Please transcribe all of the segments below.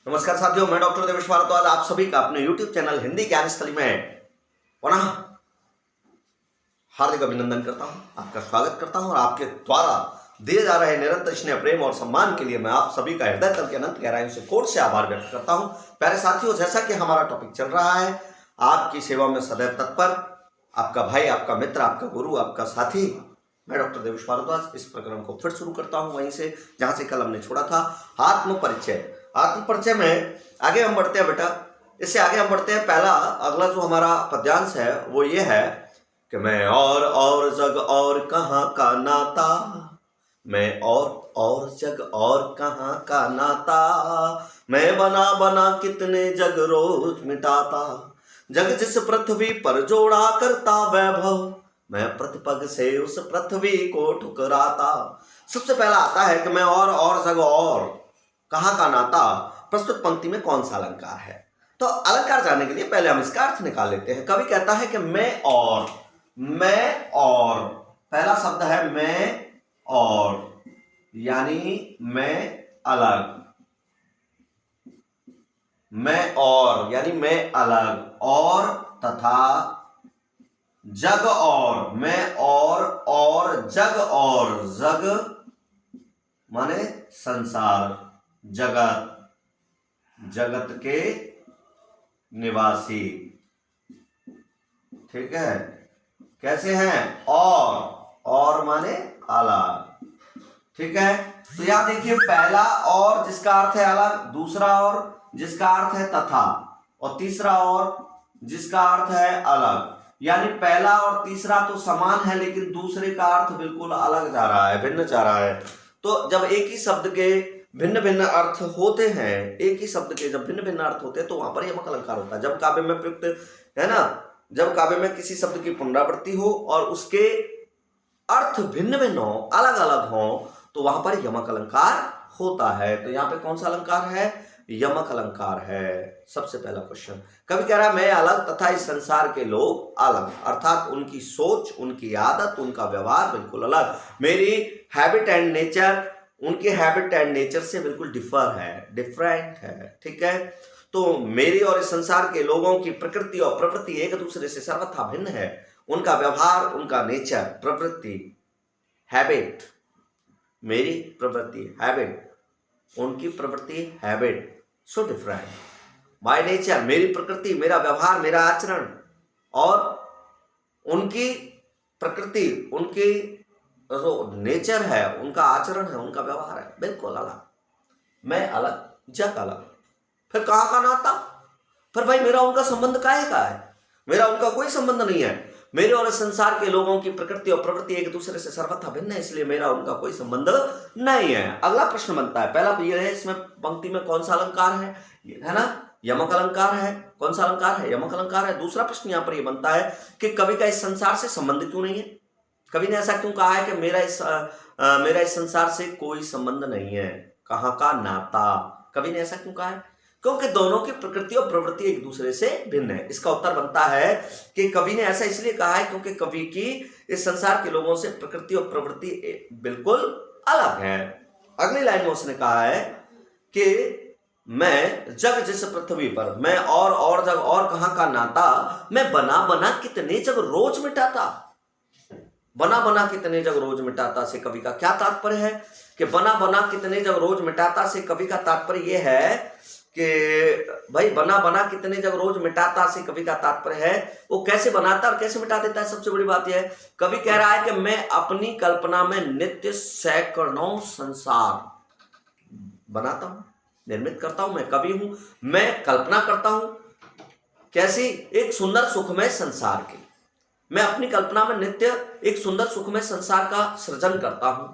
नमस्कार साथियों, मैं डॉक्टर देवेश भारद्वाज आप सभी का अपने YouTube चैनल हिंदी ज्ञान स्थली में पुनः हार्दिक अभिनंदन करता हूं, आपका स्वागत करता हूं और आपके द्वारा दिए जा रहे निरंतर स्नेह, प्रेम और सम्मान के लिए मैं आप सभी का हृदय तल के अनंत गहराइयों से कोट से आभार व्यक्त करता हूं। प्यारे साथियों, जैसा कि हमारा टॉपिक चल रहा है, आपकी सेवा में सदैव तत्पर, आपका भाई, आपका मित्र, आपका गुरु, आपका साथी, मैं डॉक्टर देवेश भारद्वाज इस प्रकरण को फिर शुरू करता हूं वहीं से जहां से कल हमने छोड़ा था। आत्म परिचय में आगे हम बढ़ते हैं बेटा। इससे आगे हम बढ़ते हैं, पहला अगला जो हमारा पद्यांश है वो ये है कि मैं और जग और कहाँ का नाता, मैं और जग और कहाँ का नाता, मैं बना कितने जग रोज मिटाता, जग जिस पृथ्वी पर जोड़ा करता वैभव, मैं प्रतिपग से उस पृथ्वी को ठुकराता। सबसे पहला आता है कि मैं और जग और कहाँ का नाता, प्रस्तुत पंक्ति में कौन सा अलंकार है। तो अलंकार जानने के लिए पहले हम इसका अर्थ निकाल लेते हैं। कवि कहता है कि मैं और, पहला शब्द है मैं और, यानी मैं अलग, मैं और यानी मैं अलग, और तथा जग और, मैं और जग माने संसार, जगत के निवासी। ठीक है, कैसे हैं? और माने अलग। ठीक है, तो यहां देखिए, पहला और जिसका अर्थ है अलग, दूसरा और जिसका अर्थ है तथा, और तीसरा और जिसका अर्थ है अलग। यानी पहला और तीसरा तो समान है लेकिन दूसरे का अर्थ बिल्कुल अलग जा रहा है, भिन्न जा रहा है। तो जब एक ही शब्द के भिन्न भिन्न अर्थ होते हैं, एक ही शब्द के जब भिन्न भिन्न अर्थ होते हैं तो वहां पर यमक अलंकार होता है। जब काव्य में प्रयुक्त है ना, जब काव्य में किसी शब्द की पुनरावृत्ति हो और उसके अर्थ भिन्न भिन्न हो, अलग अलग हो, तो वहां पर यमक अलंकार होता है। तो यहाँ पे कौन सा अलंकार है? यमक अलंकार है। सबसे पहला क्वेश्चन, कवि कह रहा है मैं अलग तथा इस संसार के लोग अलग, अर्थात उनकी सोच, उनकी आदत, उनका व्यवहार बिल्कुल अलग। मेरी हैबिट एंड नेचर उनके हैबिट एंड नेचर से बिल्कुल डिफरेंट है। ठीक है, तो मेरी और इस संसार के लोगों की प्रकृति और प्रवृत्ति एक दूसरे से सर्वथा भिन्न है। उनका व्यवहार, उनका नेचर, प्रवृत्ति, हैबिट, मेरी प्रवृत्ति हैबिट, उनकी प्रवृत्ति habit, so different. My nature, मेरी प्रकृति, मेरा व्यवहार, मेरा आचरण, और उनकी प्रकृति, उनकी जो नेचर है, उनका आचरण है, उनका व्यवहार है, बिल्कुल अलग। मैं अलग, जग अलग। फिर कहाँ का नाता? फिर भाई मेरा उनका संबंध काहे का है? मेरा उनका कोई संबंध नहीं है। मेरे और संसार के लोगों की प्रकृति और प्रवृत्ति एक दूसरे से सर्वथा भिन्न है, इसलिए मेरा उनका कोई संबंध नहीं है। अगला प्रश्न बनता है, पहला ये है, इसमें पंक्ति में कौन सा अलंकार है ना? यमक अलंकार है। कौन सा अलंकार है? यमक अलंकार है। दूसरा प्रश्न यहाँ पर यह बनता है कि कवि का इस संसार से संबंध क्यों नहीं है? कवि ने ऐसा क्यों कहा है कि मेरा इस संसार से कोई संबंध नहीं है? कहाँ का नाता? कवि ने ऐसा क्यों कहा है? क्योंकि दोनों की प्रकृति और प्रवृत्ति एक दूसरे से भिन्न है। इसका उत्तर बनता है कि कवि ने ऐसा इसलिए कहा है क्योंकि कवि की इस संसार के लोगों से प्रकृति और प्रवृत्ति बिल्कुल अलग है। अगली लाइन में उसने कहा है कि मैं जग जिस पृथ्वी पर, मैं और जग और कहाँ का नाता, मैं बना कितने जग रोज मिटाता। बना कितने जग रोज मिटाता से कवि का क्या तात्पर्य है? कि बना कितने जग रोज मिटाता से कवि का तात्पर्य यह है कि भाई बना कितने जग रोज मिटाता से कवि का तात्पर्य है वो कैसे बनाता और कैसे मिटा देता है। सबसे बड़ी बात यह है, कवि कह रहा है कि मैं अपनी कल्पना में नित्य सैकड़ों संसार बनाता हूं, निर्मित करता हूं। मैं कवि हूं, मैं कल्पना करता हूं कैसी? एक सुंदर सुखमय संसार की। मैं अपनी कल्पना में नित्य एक सुंदर सुखमय संसार का सृजन करता हूं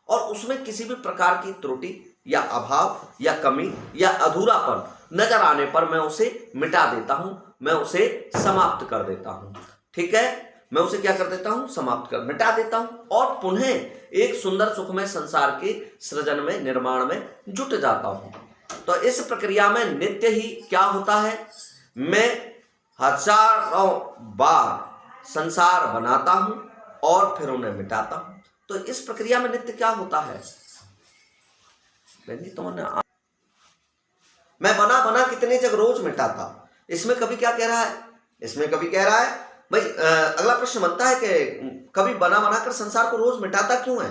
और उसमें किसी भी प्रकार की त्रुटि या अभाव या कमी या अधूरापन नजर आने पर मैं उसे मिटा देता हूं, मैं उसे समाप्त कर देता हूं। ठीक है, मैं उसे क्या कर देता हूं? समाप्त कर, मिटा देता हूं और पुनः एक सुंदर सुखमय संसार के सृजन में, निर्माण में जुट जाता हूं। तो इस प्रक्रिया में नित्य ही क्या होता है? मैं हजारों बार संसार बनाता हूं और फिर उन्हें मिटाता हूं। तो इस प्रक्रिया में नित्य क्या होता है? मैं बना बना कितने जग रोज मिटाता। इसमें कवि क्या कह रहा है, इसमें कवि कह रहा है भाई अगला प्रश्न बनता है कि कवि बना बना कर संसार को रोज मिटाता क्यों है,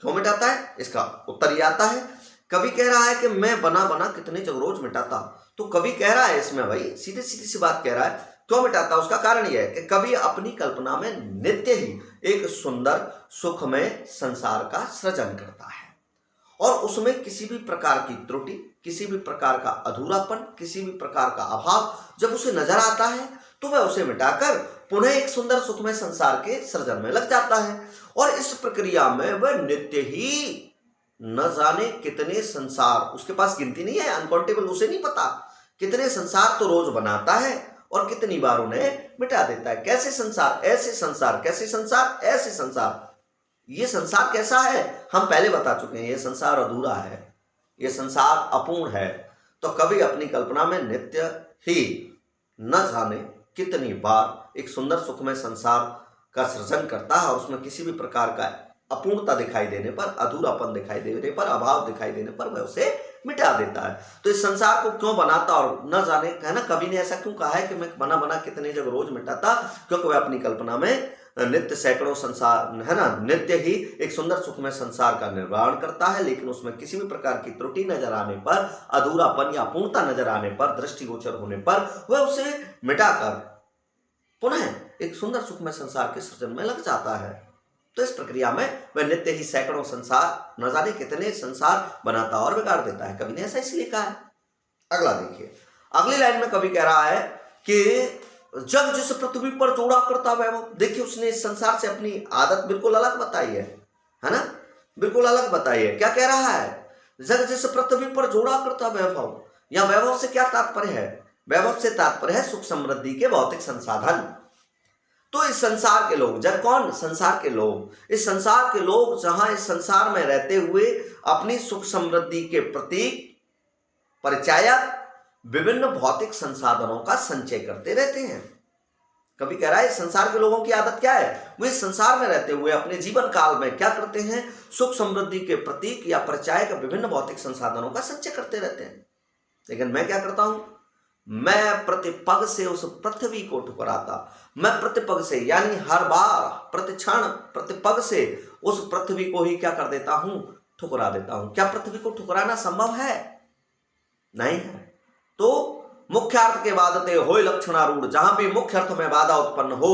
क्यों मिटाता है? इसका उत्तर ये आता है, कवि कह रहा है कि मैं बना बना कितने जग रोज मिटाता। तो कवि कह रहा है इसमें भाई सीधी सीधी सी बात कह रहा है, क्यों मिटाता? उसका कारण यह है कि कवि अपनी कल्पना में नित्य ही एक सुंदर सुखमय संसार का सृजन करता है और उसमें किसी भी प्रकार की त्रुटि, किसी भी प्रकार का अधूरापन, किसी भी प्रकार का अभाव जब उसे नजर आता है तो वह उसे मिटाकर पुनः एक सुंदर सुखमय संसार के सृजन में लग जाता है। और इस प्रक्रिया में वह नित्य ही न जाने कितने संसार, उसके पास गिनती नहीं है, अनकाउंटेबल, उसे नहीं पता कितने संसार तो रोज बनाता है और कितनी बार उन्हें मिटा देता है। कैसे संसार? ऐसे संसार। कैसे संसार? ऐसे संसार। ये संसार कैसा है हम पहले बता चुके हैं, ये संसार अधूरा है, ये संसार अपूर्ण है। तो कवि अपनी कल्पना में नित्य ही न जाने कितनी बार एक सुंदर सुखमय संसार का सृजन करता है और उसमें किसी भी प्रकार का अपूर्णता दिखाई देने पर, अधूरापन दिखाई देने पर, अभाव दिखाई देने पर वह उसे मिटा देता है। तो इस संसार को क्यों बनाता और न जाने, है ना, कवि ने ऐसा क्यों कहा है कि मैं बना बना कितने जग रोज मिटाता? क्योंकि वह अपनी कल्पना में नित्य सैकड़ों संसार, है ना, नित्य ही एक सुंदर सुखमय संसार का निर्माण करता है, लेकिन उसमें किसी भी प्रकार की त्रुटि नजर आने पर, अधूरापन या अपूर्णता नजर आने पर, दृष्टिगोचर होने पर वह उसे मिटाकर पुनः एक सुंदर सुखमय संसार के सृजन में लग जाता है। तो इस प्रक्रिया में वह नित्य ही सैकड़ों संसार, न जाने कितने संसार बनाता और बिगाड़ देता है। कवि ने ऐसा इसलिए कहा है। अगला देखिए, अगली लाइन में कवि कह रहा है कि जग जिस पृथ्वी पर जोड़ा करता वैभव। देखिए उसने इस संसार से अपनी आदत बिल्कुल अलग बताई है ना, बिल्कुल अलग बताई है। क्या कह रहा है? जग जिस पृथ्वी पर जोड़ा करता वैभव। या वैभव से क्या तात्पर्य है? वैभव से तात्पर्य है सुख समृद्धि के भौतिक संसाधन। तो इस संसार के लोग, जब कौन? संसार के लोग। इस संसार के लोग जहां इस संसार में रहते हुए अपनी सुख समृद्धि के प्रतीक, परिचायक विभिन्न भौतिक संसाधनों का संचय करते रहते हैं। कभी कह रहा है संसार के लोगों की आदत क्या है? वो इस संसार में रहते हुए अपने जीवन काल में क्या करते हैं? सुख समृद्धि के प्रतीक या परिचायक विभिन्न भौतिक संसाधनों का संचय करते रहते हैं। लेकिन मैं क्या करता हूं? मैं प्रतिपग से उस पृथ्वी को ठुकराता। मैं प्रतिपग से, यानी हर बार, प्रतिक्षण, प्रतिपग से उस पृथ्वी को ही क्या कर देता हूं? ठुकरा देता हूं। क्या पृथ्वी को ठुकराना संभव है? नहीं है। तो मुख्य अर्थ के बाधते होय लक्षणारूढ़, जहां भी मुख्य अर्थ में बाधा उत्पन्न हो,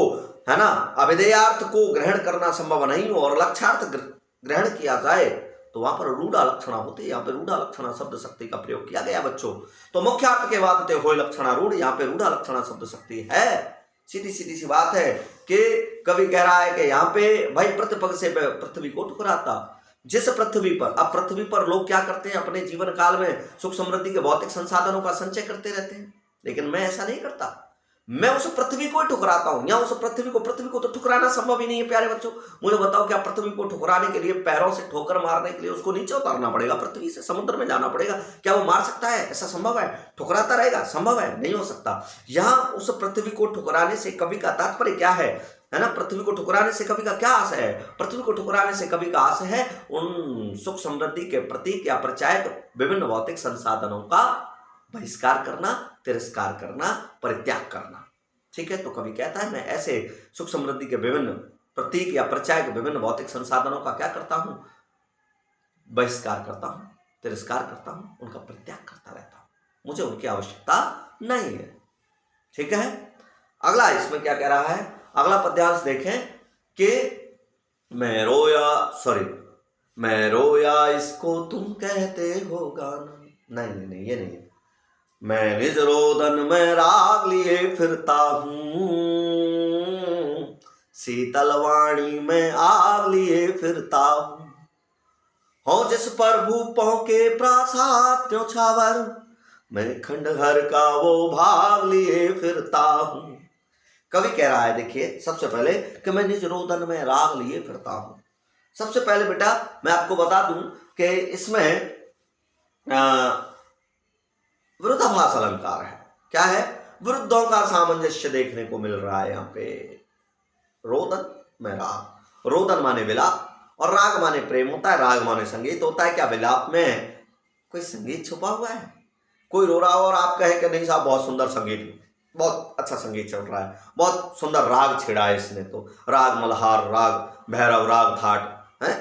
है ना, अभिधेयार्थ को ग्रहण करना संभव नहीं हो और लक्ष्यार्थ ग्रहण किया जाए तो वहां पर रूढ़ा लक्षणा होते। यहाँ पे रूढ़ा लक्षणा शब्द शक्ति का प्रयोग किया गया बच्चों। तो मुख्य अर्थ के बाधते होय लक्षणारूढ़, यहाँ पे रूढ़ा लक्षणा शब्द शक्ति है। सीधी सीधी सी बात है कि कवि कह रहा है कि यहाँ पे भाई प्रतिपग से पृथ्वी को ठुकराता। जिस पृथ्वी पर, अब पृथ्वी पर लोग क्या करते हैं? अपने जीवन काल में सुख समृद्धि के भौतिक संसाधनों का संचय करते रहते हैं। लेकिन मैं ऐसा नहीं करता, मैं उस पृथ्वी को ही ठुकराता हूं। या उस पृथ्वी को तो ठुकराना संभव ही नहीं है प्यारे बच्चों। मुझे बताओ, क्या पृथ्वी को ठुकराने के लिए, पैरों से ठोकर मारने के लिए उसको नीचे उतारना पड़ेगा, पृथ्वी से समुद्र में जाना पड़ेगा? क्या वो मार सकता है? ऐसा संभव है? ठुकराता रहेगा? संभव है? नहीं हो सकता। यहां उस पृथ्वी को ठुकराने से कवि का तात्पर्य क्या है ना? पृथ्वी को ठुकराने से कवि का क्या आशय है? पृथ्वी को ठुकराने से कवि का आशय है उन सुख समृद्धि के प्रतीक या परिचायक विभिन्न भौतिक संसाधनों का बहिष्कार करना, तिरस्कार करना, परित्याग करना। ठीक है, तो कवि कहता है मैं ऐसे सुख समृद्धि के विभिन्न प्रतीक या परिचायक विभिन्न भौतिक संसाधनों का क्या करता हूं? बहिष्कार करता हूं, तिरस्कार करता हूं, उनका परित्याग करता रहता हूं। मुझे उनकी आवश्यकता नहीं है। ठीक है, अगला इसमें क्या कह रहा है? अगला पद्यांश देखें कि मैं रोया इसको तुम कहते हो गाना। नहीं, ये नहीं। मैं निज रोदन में राग लिए फिरता हूं, शीतल वाणी में आग लिए फिरता हूं। हो जिस पर भूपों के प्रासाद त्यों छावर, मैं खंडहर का वो भाग लिए फिरता हूं। कवि कह रहा है, देखिए सबसे पहले कि मैं निज रोदन में राग लिए फिरता हूं। सबसे पहले बेटा मैं आपको बता दूं कि इसमें विरोधाभास अलंकार है। क्या है? विरुद्धों का सामंजस्य देखने को मिल रहा है यहाँ पे। रोदन में राग, रोदन माने विलाप और राग माने प्रेम होता है, राग माने संगीत होता है। क्या विलाप में कोई संगीत छुपा हुआ है? कोई रो रहा हो और आप कहें कि नहीं साहब बहुत सुंदर संगीत, बहुत अच्छा संगीत चल रहा है, बहुत सुंदर राग छेड़ा है इसने, तो राग मल्हार, राग भैरव, राग थाट है,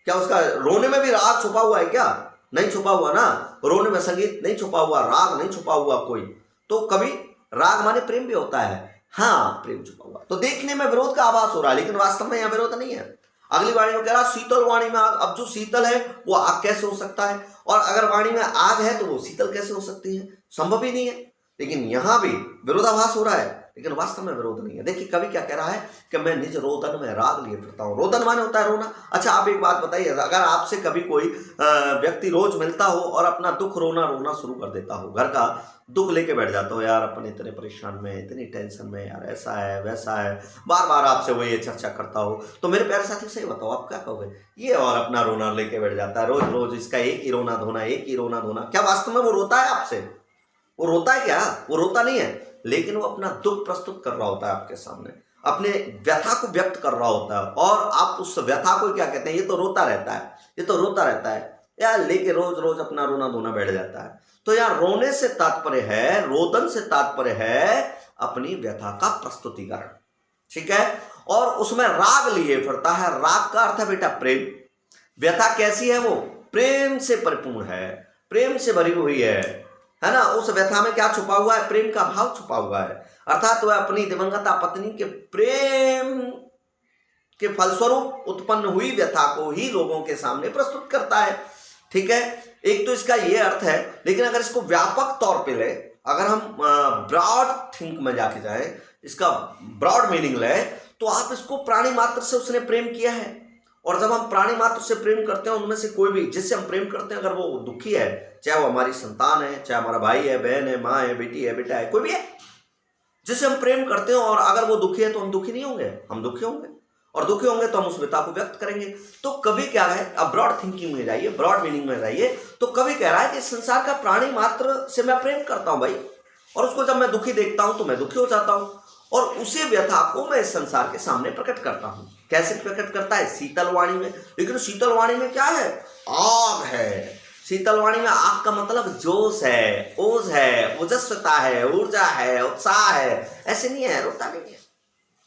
क्या उसका रोने में भी राग छुपा हुआ है क्या? नहीं छुपा हुआ ना, रोने में संगीत नहीं छुपा हुआ, राग नहीं छुपा हुआ कोई। तो कभी राग माने प्रेम भी होता है, हाँ प्रेम छुपा हुआ। तो देखने में विरोध का आभास हो रहा है, लेकिन वास्तव में यहाँ विरोध नहीं है। अगली वाणी में कह रहा शीतल वाणी में आग। अब जो शीतल है वो आग कैसे हो सकता है, और अगर वाणी में आग है तो वो शीतल कैसे हो सकती है? संभव ही नहीं है। लेकिन यहां भी विरोधाभास हो रहा है, लेकिन वास्तव में विरोध नहीं है। देखिए कवि क्या कह रहा है कि मैं निज रोदन में राग लिए फिरता हूँ। रोदन माने होता है रोना। अच्छा आप एक बात बताइए, अगर आपसे कभी कोई व्यक्ति रोज मिलता हो और अपना दुख रोना शुरू कर देता हो, घर का दुख लेके बैठ जाता हो, यार अपन इतने परेशान में, इतनी टेंशन में, यार ऐसा है वैसा है, बार बार आपसे वो ये चर्चा करता हो, तो मेरे प्यारे साथी सही बताओ आप क्या कहोगे? ये और अपना रोना लेके बैठ जाता है, रोज रोज इसका एक ही रोना धोना, एक ही रोना धोना। क्या वास्तव में वो रोता है आपसे? वो रोता है क्या? वो रोता नहीं है, लेकिन वो अपना दुख प्रस्तुत कर रहा होता है आपके सामने, अपने व्यथा को व्यक्त कर रहा होता है, और आप उस व्यथा को क्या कहते हैं? ये तो रोता रहता है, ये तो रोता रहता है यार, लेके रोज रोज अपना रोना धोना बैठ जाता है। तो यार रोने से तात्पर्य है, रोदन से तात्पर्य है अपनी व्यथा का प्रस्तुतिकरण, ठीक है। और उसमें राग लिए फिरता है। राग का अर्थ है बेटा प्रेम। व्यथा कैसी है? वो प्रेम से परिपूर्ण है, प्रेम से भरी हुई है ना। उस व्यथा में क्या छुपा हुआ है? प्रेम का भाव छुपा हुआ है। अर्थात वह अपनी दिवंगता पत्नी के प्रेम के फलस्वरूप उत्पन्न हुई व्यथा को ही लोगों के सामने प्रस्तुत करता है, ठीक है। एक तो इसका ये अर्थ है, लेकिन अगर इसको व्यापक तौर पे ले, अगर हम ब्रॉड थिंक में जाके जाए, इसका ब्रॉड मीनिंग ले, तो आप इसको प्राणी मात्र से उसने प्रेम किया है। और जब हम प्राणी मात्र से प्रेम करते हैं, उनमें से कोई भी जिससे हम प्रेम करते हैं, अगर वो दुखी है, चाहे वो हमारी संतान है, चाहे हमारा भाई है, बहन है, माँ है, बेटी है, बेटा है, कोई भी है जिससे हम प्रेम करते हैं, और अगर वो दुखी है तो हम दुखी नहीं होंगे, हम दुखी होंगे, और दुखी होंगे तो हम उस व्यथा को व्यक्त करेंगे। तो कवि क्या है, अब ब्रॉड थिंकिंग में जाइए, ब्रॉड मीनिंग में जाइए, तो कवि कह रहा है कि संसार का प्राणी मात्र से मैं प्रेम करता हूं भाई, और उसको जब मैं दुखी देखता हूं तो मैं दुखी हो जाता हूं, और उसी व्यथा को मैं इस संसार के सामने प्रकट करता हूं। कैसे प्रकट करता है? शीतल वाणी में। लेकिन शीतल वाणी में क्या है? आग है। शीतल वाणी में आग का मतलब जोश है, ओज है, ओजस्वता है, ऊर्जा है, उत्साह है। ऐसे नहीं है, रोता नहीं है,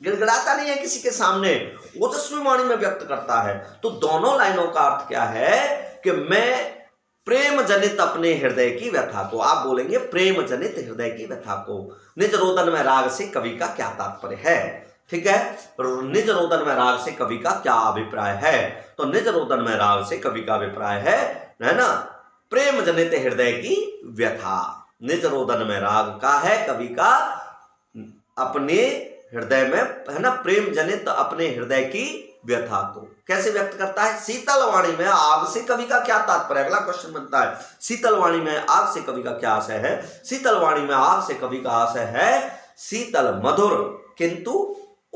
गिड़गिड़ाता नहीं है किसी के सामने, ओजस्वी वाणी में व्यक्त करता है। तो दोनों लाइनों का अर्थ क्या है कि मैं प्रेम जनित अपने हृदय की व्यथा को, आप बोलेंगे प्रेम जनित हृदय की व्यथा को, निज रोदन में राग से कवि का क्या तात्पर्य है, ठीक है। निज रोदन में राग से कवि का क्या अभिप्राय है? तो निज रोदन में राग से कवि का अभिप्राय है ना, प्रेम जनित हृदय की व्यथा। निज रोदन में राग का है कवि का अपने हृदय में, है ना, प्रेम जनित अपने हृदय की व्यथा को कैसे व्यक्त करता है? शीतल वाणी में आग से कवि का क्या तात्पर्य? अगला क्वेश्चन बनता है, शीतल वाणी में आग से कवि का क्या आशय है? शीतल वाणी में आग से कवि का आशय है शीतल मधुर किंतु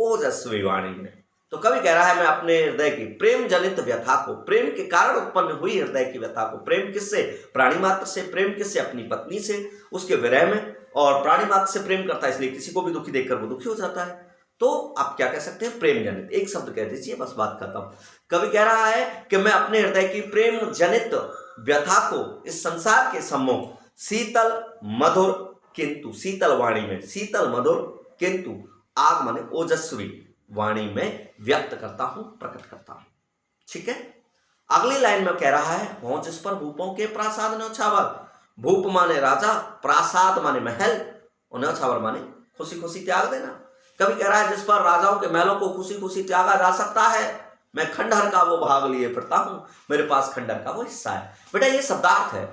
ओजस्वी वाणी में। तो कवि कह रहा है मैं अपने हृदय की प्रेम जनित व्यथा को, प्रेम के कारण उत्पन्न हुई हृदय की व्यथा को, प्रेम किससे? प्राणी मात्र से। प्रेम किससे? अपनी पत्नी से, उसके विरह में। और प्राणी मात्र से प्रेम करता है, इसलिए किसी को भी दुखी देखकर वो दुखी हो जाता है। तो आप क्या कह सकते हैं? प्रेम जनित। एक शब्द कह दीजिए, बस बात खत्म। कवि कह रहा है कि मैं अपने हृदय की प्रेम जनित व्यथा को इस संसार के सम्मुख शीतल मधुर किंतु, शीतल वाणी में शीतल मधुर किंतु आग माने ओजस्वी वाणी में व्यक्त करता हूं, प्रकट करता हूं, ठीक है। अगली लाइन में कह रहा है, हो जिस पर भूपों के प्रासाद न्योछावर। भूप माने राजा, प्रासाद माने महल, और न्योछावर माने खुशी खुशी त्याग देना। कवि कह रहा है जिस पर राजाओं के महलों को खुशी खुशी त्यागा जा सकता है, मैं खंडहर का वो भाग लिए फिरता हूं, मेरे पास खंडहर का वो हिस्सा है। बेटा ये शब्दार्थ है,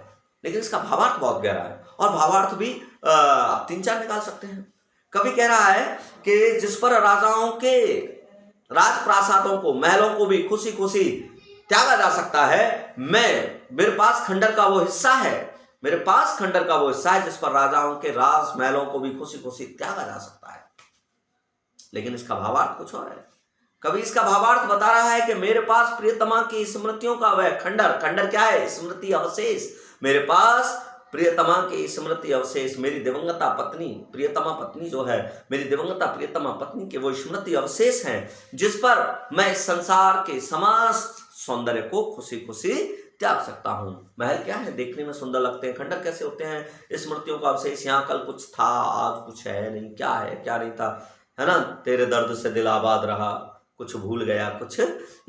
लेकिन इसका भावार्थ बहुत गहरा है, और भावार्थ भी आप 3-4 निकाल सकते हैं। कवि कह रहा है कि जिस पर राजाओं के राजप्रासादों को, महलों को भी खुशी खुशी त्यागा जा सकता है, मेरे पास खंडहर का वो हिस्सा है, मेरे पास खंडहर का वो हिस्सा है जिस पर राजाओं के राज महलों को भी खुशी खुशी त्यागा जा सकता है। लेकिन इसका भावार्थ कुछ और है। कवि इसका भावार्थ बता रहा है कि मेरे पास प्रियतमा की स्मृतियों का वह खंडहर, खंडहर क्या है? स्मृति अवशेष। मेरे पास प्रियतमा की स्मृति अवशेष, मेरी दिवंगता पत्नी, प्रियतमा पत्नी जो है, मेरी दिवंगता प्रियतमा पत्नी के वो स्मृति अवशेष हैं जिस पर मैं इस संसार के समस्त सौंदर्य को खुशी खुशी त्याग सकता हूँ। महल क्या है, देखने में सुंदर लगते हैं, खंडर कैसे होते हैं, स्मृतियों का अवशेष, यहाँ कल कुछ था आज कुछ है नहीं, क्या है क्या नहीं था, है ना। तेरे दर्द से दिल आबाद रहा, कुछ भूल गया कुछ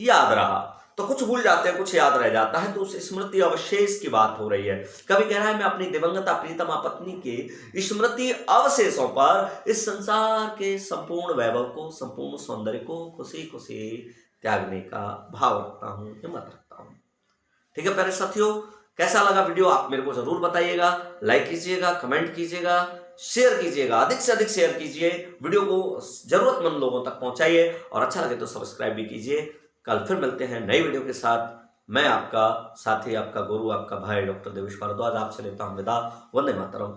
याद रहा। तो कुछ भूल जाते हैं कुछ याद रह जाता है, तो उस स्मृति अवशेष की बात हो रही है। कवि कह रहा है मैं अपनी दिवंगता प्रीतमा पत्नी के स्मृति अवशेषों पर इस संसार के संपूर्ण वैभव को, संपूर्ण सौंदर्य को खुशी खुशी त्यागने का भाव रखता हूँ, हिम्मत रखता हूँ। ठीक है प्यारे साथियों, कैसा लगा वीडियो आप मेरे को जरूर बताइएगा। लाइक कीजिएगा, कमेंट कीजिएगा, शेयर कीजिएगा, अधिक से अधिक शेयर कीजिए, वीडियो को जरूरतमंद लोगों तक पहुंचाइए, और अच्छा लगे तो सब्सक्राइब भी कीजिए। कल फिर मिलते हैं नई वीडियो के साथ। मैं आपका साथी, आपका गुरु, आपका भाई डॉक्टर देवेश भारद्वाज आपसे लेता हूं विदा। वंदे मातरम।